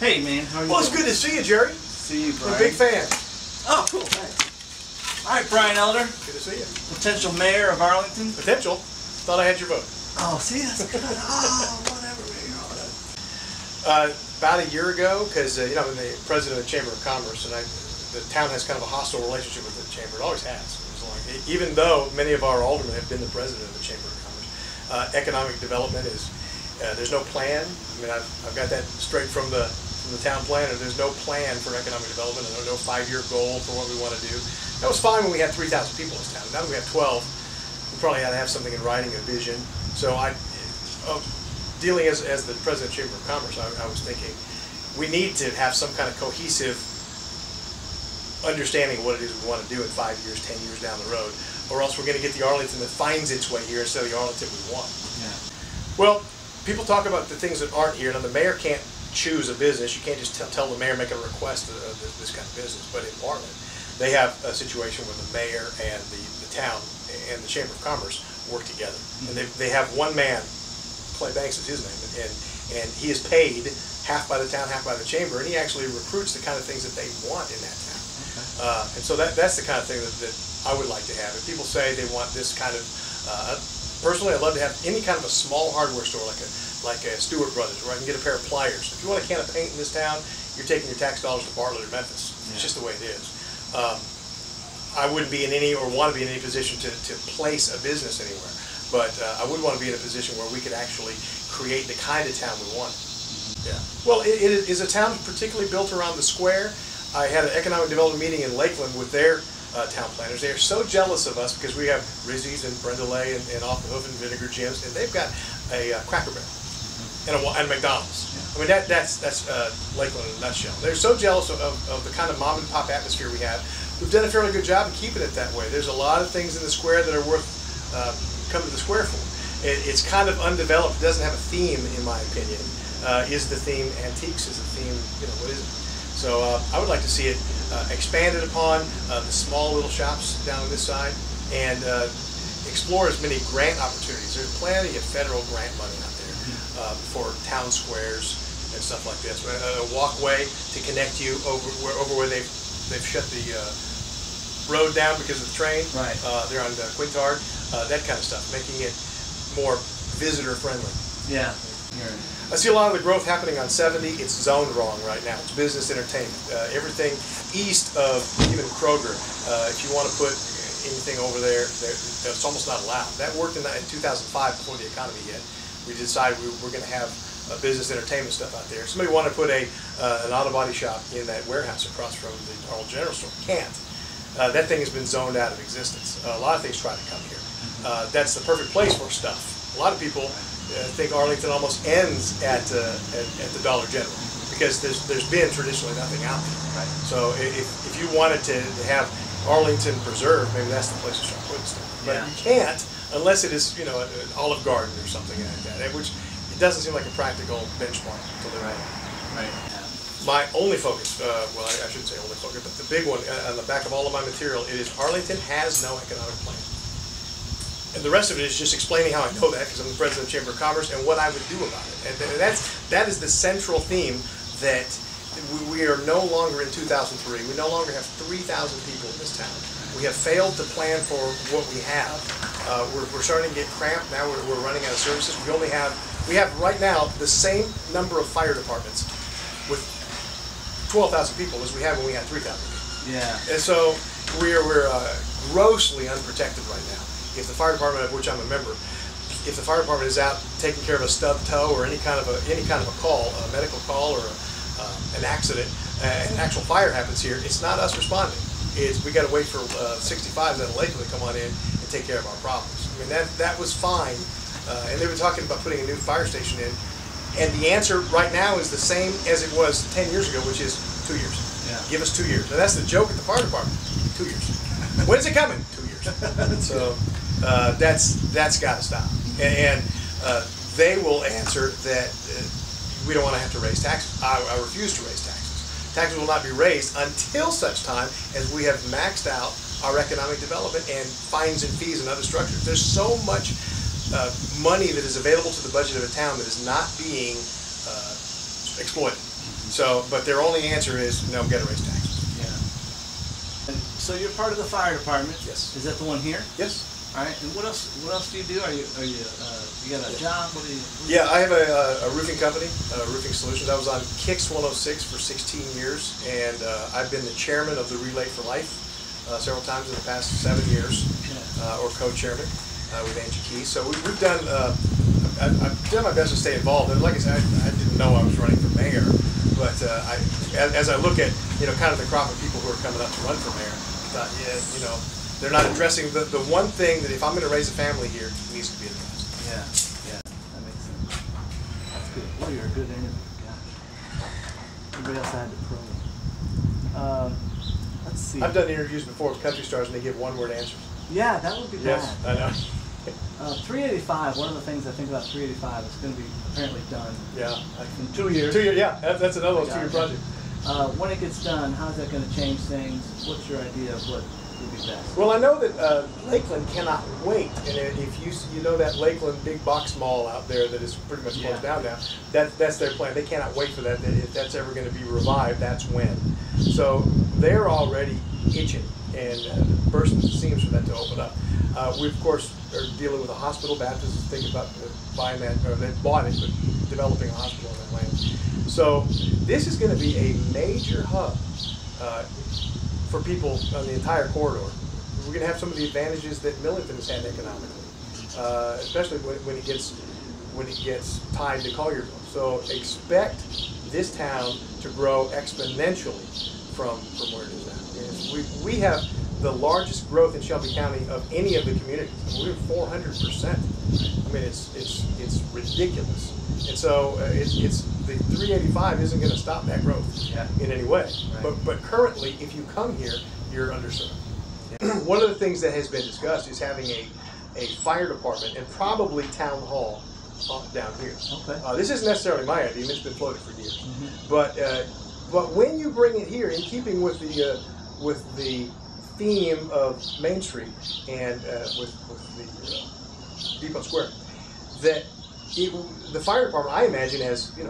Hey, man, how are you Well, doing? it's good to see you, Jerry. See you, Brian. I'm a big fan. Oh, cool, thanks. All right, Brian Elder. Good to see you. Potential mayor of Arlington. Potential? Thought I had your vote. Oh, see, that's good. Oh, whatever, man. About a year ago, because you know, I'm the president of the Chamber of Commerce, and the town has kind of a hostile relationship with the chamber. It always has. Even though many of our aldermen have been the president of the Chamber of Commerce, economic development is there's no plan. I mean, I've got that straight from the town planner. There's no plan for economic development, and there's no 5-year goal for what we want to do. That was fine when we had 3,000 people in this town. Now that we have 12, we probably had to have something in writing, a vision. So dealing as the president of the Chamber of Commerce, I was thinking we need to have some kind of cohesive understanding of what it is we want to do in 5 years, 10 years down the road, or else we're going to get the Arlington that finds its way here instead of the Arlington we want. Yeah. Well, people talk about the things that aren't here. Now, the mayor can't choose a business. You can't just tell the mayor, make a request of this kind of business. But in Portland, they have a situation where the mayor and the town and the Chamber of Commerce work together. And they have one man, Clay Banks is his name, and he is paid half by the town, half by the chamber, and he actually recruits the kind of things that they want in that town. Okay. And so that's the kind of thing that I would like to have. If people say they want this kind of, personally, I'd love to have any kind of a small hardware store like a Stewart Brothers, where I can get a pair of pliers. If you want a can of paint in this town, you're taking your tax dollars to Bartlett or Memphis. Yeah. It's just the way it is. I wouldn't be in any, or want to be in any position to place a business anywhere, but I would want to be in a position where we could actually create the kind of town we want. Yeah. Well, it is a town particularly built around the square. I had an economic development meeting in Lakeland with their town planners. They are so jealous of us because we have Rizzi's and Brenda Lay and Off the Hoof and Vinegar Jim's, and they've got a Cracker Barrel and McDonald's. Yeah. I mean, that's Lakeland in a nutshell. They're so jealous of the kind of mom and pop atmosphere we have. We've done a fairly good job in keeping it that way. There's a lot of things in the square that are worth coming to the square for. It's kind of undeveloped. It doesn't have a theme, in my opinion. Is the theme antiques? Is the theme, you know, what is it? So I would like to see it expanded upon, the small little shops down on this side, and explore as many grant opportunities. There's plenty of federal grant money out there for town squares and stuff like this. A walkway to connect you over where they've shut the road down because of the train. Right. They're on Quintard, that kind of stuff, making it more visitor friendly. Yeah. I see a lot of the growth happening on 70. It's zoned wrong right now. It's business entertainment. Everything east of even Kroger, if you want to put anything over there, it's almost not allowed. That worked in 2005 before the economy hit. We decided we were going to have business entertainment stuff out there. Somebody wanted to put an auto body shop in that warehouse across from the Arnold General Store. Can't. That thing has been zoned out of existence. A lot of things try to come here. That's the perfect place for stuff. A lot of people think Arlington almost ends at the Dollar General because there's been traditionally nothing out there. Right. So if you wanted to have Arlington preserved, maybe that's the place to start putting stuff. But you can't unless it is, you know, an Olive Garden or something like that, which it doesn't seem like a practical benchmark to live on. Right. My only focus, well, I shouldn't say only focus, but the big one on the back of all of my material, it is Arlington has no economic plan. And the rest of it is just explaining how I know that, because I'm the president of the Chamber of Commerce, and what I would do about it. And that is the central theme, that we are no longer in 2003. We no longer have 3,000 people in this town. We have failed to plan for what we have. We're starting to get cramped. Now we're running out of services. We have right now the same number of fire departments with 12,000 people as we had when we had 3,000 people. Yeah. And so we're grossly unprotected right now. If the fire department, of which I'm a member, if the fire department is out taking care of a stubbed toe or any kind of a call, a medical call or an accident, an actual fire happens here, it's not us responding. We got to wait for 65s out of Lakeland to come on in and take care of our problems. I mean, that was fine, and they were talking about putting a new fire station in, and the answer right now is the same as it was 10 years ago, which is 2 years. Yeah. Give us 2 years. And that's the joke at the fire department. 2 years. When is it coming? 2 years. So that's got to stop. And they will answer that we don't want to have to raise taxes. I refuse to raise taxes. Taxes will not be raised until such time as we have maxed out our economic development and fines and fees and other structures. There's so much money that is available to the budget of a town that is not being exploited. So, but their only answer is, no, we got to raise taxes. Yeah. And so you're part of the fire department. Yes. Is that the one here? Yes. All right. And what else? What else do you do? You got a job? What do you? Yeah, I have a roofing company, Roofing Solutions. I was on Kicks 106 for 16 years, and I've been the chairman of the Relay for Life several times in the past 7 years, or co-chairman with Angie Key. So we've done. I've done my best to stay involved. And like I said, I didn't know I was running for mayor, but as I look at kind of the crop of people who are coming up to run for mayor, I thought, yeah, they're not addressing the one thing that if I'm going to raise a family here, it needs to be addressed. Yeah, that makes sense. That's good. Well, you're a good interviewer. Gosh. Everybody else had to probe. Let's see. I've done interviews before with country stars, and they give one-word answers. Yeah, that would be yes, bad. I know. 385. One of the things I think about 385 is going to be apparently done. Yeah. In 2 years. 2 years. Yeah, that's another one. 2-year project. When it gets done, how's that going to change things? What's your idea of what would be best? Well, I know that Lakeland cannot wait, and if you know that Lakeland big box mall out there that is pretty much closed down now, that's their plan. They cannot wait for that. If that's ever going to be revived, that's when. So they're already itching and bursting at the seams for that to open up. We of course are dealing with a hospital. Baptist is thinking about buying that, or they bought it, but developing a hospital on that land. So this is going to be a major hub for people on the entire corridor. We're going to have some of the advantages that Millington has had economically, especially when it gets tied to Collierville. So expect this town to grow exponentially from where it is now. We have the largest growth in Shelby County of any of the communities. I mean, we're 400%. I mean, it's ridiculous. And so it's the 385 isn't going to stop that growth in any way. Right. But currently, if you come here, you're underserved. Yeah. One of the things that has been discussed is having a fire department and probably town hall down here. Okay. This isn't necessarily my idea. It's been floated for years. Mm-hmm. But when you bring it here, in keeping with the theme of Main Street and with the Depot Square, that the fire department, I imagine, has a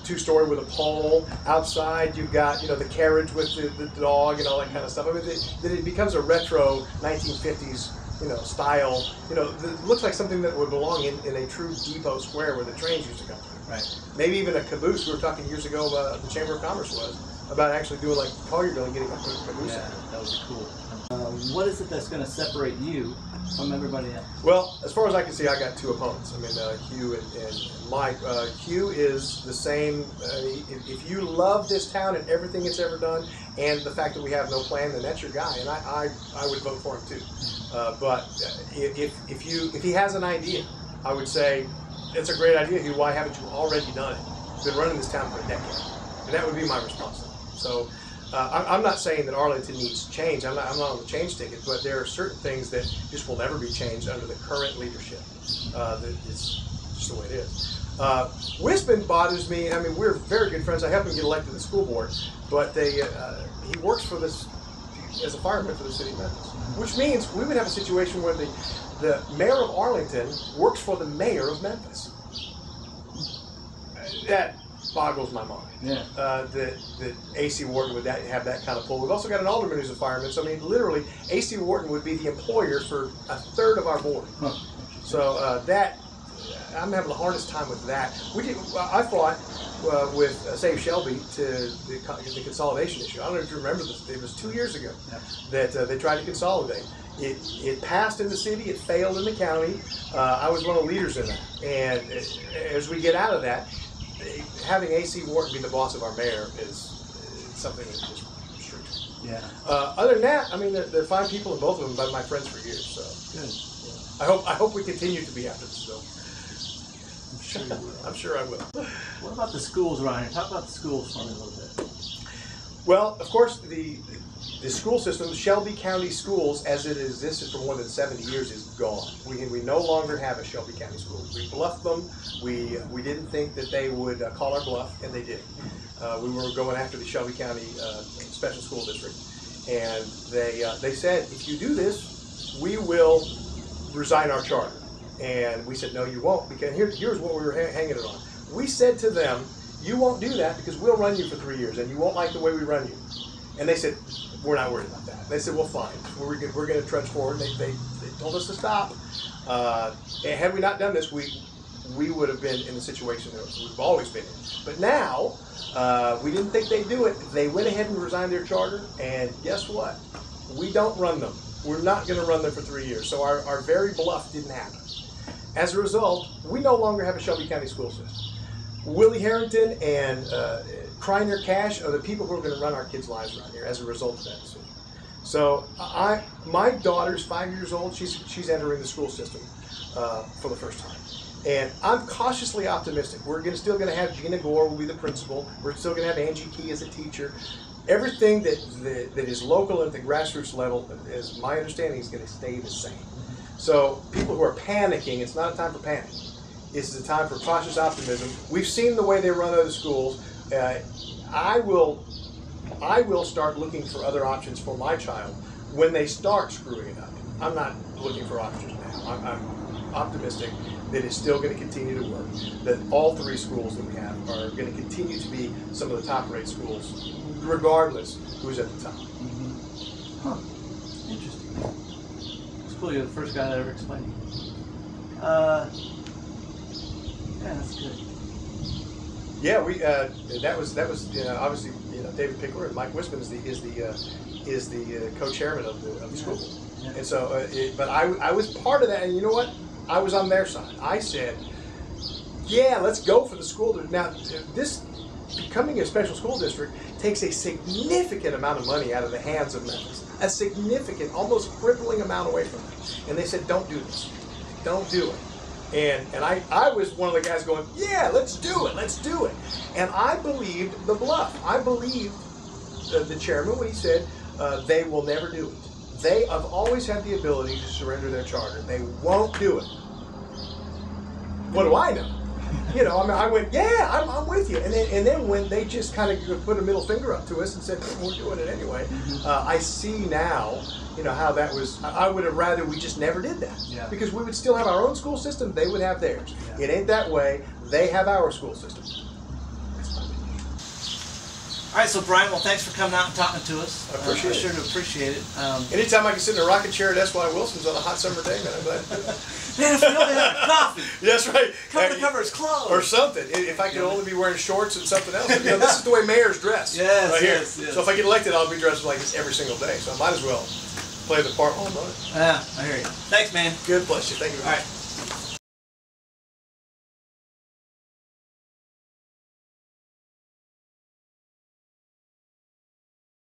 2-story with a pole outside. You've got the carriage with the dog and all that kind of stuff. I mean, that it becomes a retro 1950s style. It looks like something that would belong in a true Depot Square where the trains used to come through. Right. Maybe even a caboose. We were talking years ago about the Chamber of Commerce about actually doing like Collierville and getting a caboose. Yeah, that would be cool. What is it that's going to separate you from everybody else? Well, as far as I can see, I got 2 opponents. I mean, Hugh and Mike. Hugh is the same. If you love this town and everything it's ever done, and the fact that we have no plan, then that's your guy, and I would vote for him too. But if he has an idea, I would say it's a great idea, Hugh. Why haven't you already done it? You've been running this town for a decade, and that would be my response. So. I'm not saying that Arlington needs change. I'm not on the change ticket, but there are certain things that just will never be changed under the current leadership. It's just the way it is. Wisman bothers me. I mean, we're very good friends. I helped him get elected to the school board, but he works for this as a fireman for the city of Memphis, which means we would have a situation where the mayor of Arlington works for the mayor of Memphis. That boggles my mind. Yeah. That A.C. Wharton would have that kind of pull. We've also got an alderman who's a fireman. So I mean, literally, A.C. Wharton would be the employer for a third of our board. Huh. So that I'm having the hardest time with that. I fought with Save Shelby to the consolidation issue. I don't know if you remember this. It was 2 years ago that they tried to consolidate. It passed in the city. It failed in the county. I was one of the leaders in that. And as we get out of that, having A.C. Wharton be the boss of our mayor is something that's just restricted. Yeah. Other than that, I mean, there are fine people in both of them, but my friends for years. So good. Yeah. I hope we continue to be after this bill. I'm sure you will. I'm sure I will. What about the schools around here? Talk about the schools for me a little bit. Well, of course, the school system, Shelby County Schools, as it existed for more than 70 years, is gone. We no longer have a Shelby County School. We bluffed them. We didn't think that they would call our bluff, and they did. We were going after the Shelby County Special School District, and they said, if you do this, we will resign our charter. And we said, no, you won't, because here's what we were hanging it on. We said to them, you won't do that because we'll run you for 3 years and you won't like the way we run you. And they said, we're not worried about that. They said, well, fine. We're going to trudge forward. They told us to stop. And had we not done this, we would have been in the situation that we've always been in. But now, we didn't think they'd do it. They went ahead and resigned their charter, and guess what? We don't run them. We're not going to run them for 3 years. So our very bluff didn't happen. As a result, we no longer have a Shelby County school system. Willie Harrington and Kreiner Cash are the people who are going to run our kids' lives around here as a result of that decision. So my daughter's 5 years old. She's entering the school system for the first time. And I'm cautiously optimistic. We're still going to have Gina Gore will be the principal. We're still going to have Angie Key as a teacher. Everything that is local at the grassroots level, is my understanding, is going to stay the same. So people who are panicking, it's not a time for panic. This is a time for cautious optimism. We've seen the way they run other schools. I will start looking for other options for my child when they start screwing it up. I'm not looking for options now. I'm optimistic that it's still going to continue to work, that all 3 schools that we have are going to continue to be some of the top-rate schools, regardless who's at the top. Mm-hmm. Huh. Interesting. It's cool. You're the first guy that ever explained it. Yeah, that's good. Yeah, we that was obviously David Pickler and Mike Wisman is the co-chairman of the school, yeah. And so but I was part of that, and you know what? I was on their side. I said, yeah, let's go for the school. Now, this becoming a special school district takes a significant amount of money out of the hands of Memphis, a significant, almost crippling amount away from them. And they said, don't do this, don't do it. And I was one of the guys going, yeah, let's do it. And I believed the bluff. I believed the chairman when he said they will never do it. They have always had the ability to surrender their charter. They won't do it. What do I know? I went, yeah, I'm with you. And then when they just kind of put a middle finger up to us and said, we're doing it anyway, I see now, how that was. I would have rather we just never did that. Yeah. Because we would still have our own school system, they would have theirs. Yeah. It ain't that way. They have our school system. All right, so Brian, well, thanks for coming out and talking to us. I appreciate it. Sure to appreciate it. Anytime I can sit in a rocking chair at S.Y. Wilson's on a hot summer day, man, I'm glad to do it. Man, if we only had a coffee. That's right. Cover to cover his clothes. Or something. If I could only be wearing shorts and something else. This is the way mayors dress. Yes, right here. yes. So if I get elected, I'll be dressed like this every single day. So I might as well play the part while I'm on it. Yeah, I hear you. Thanks, man. Good, bless you. Thank you. All right.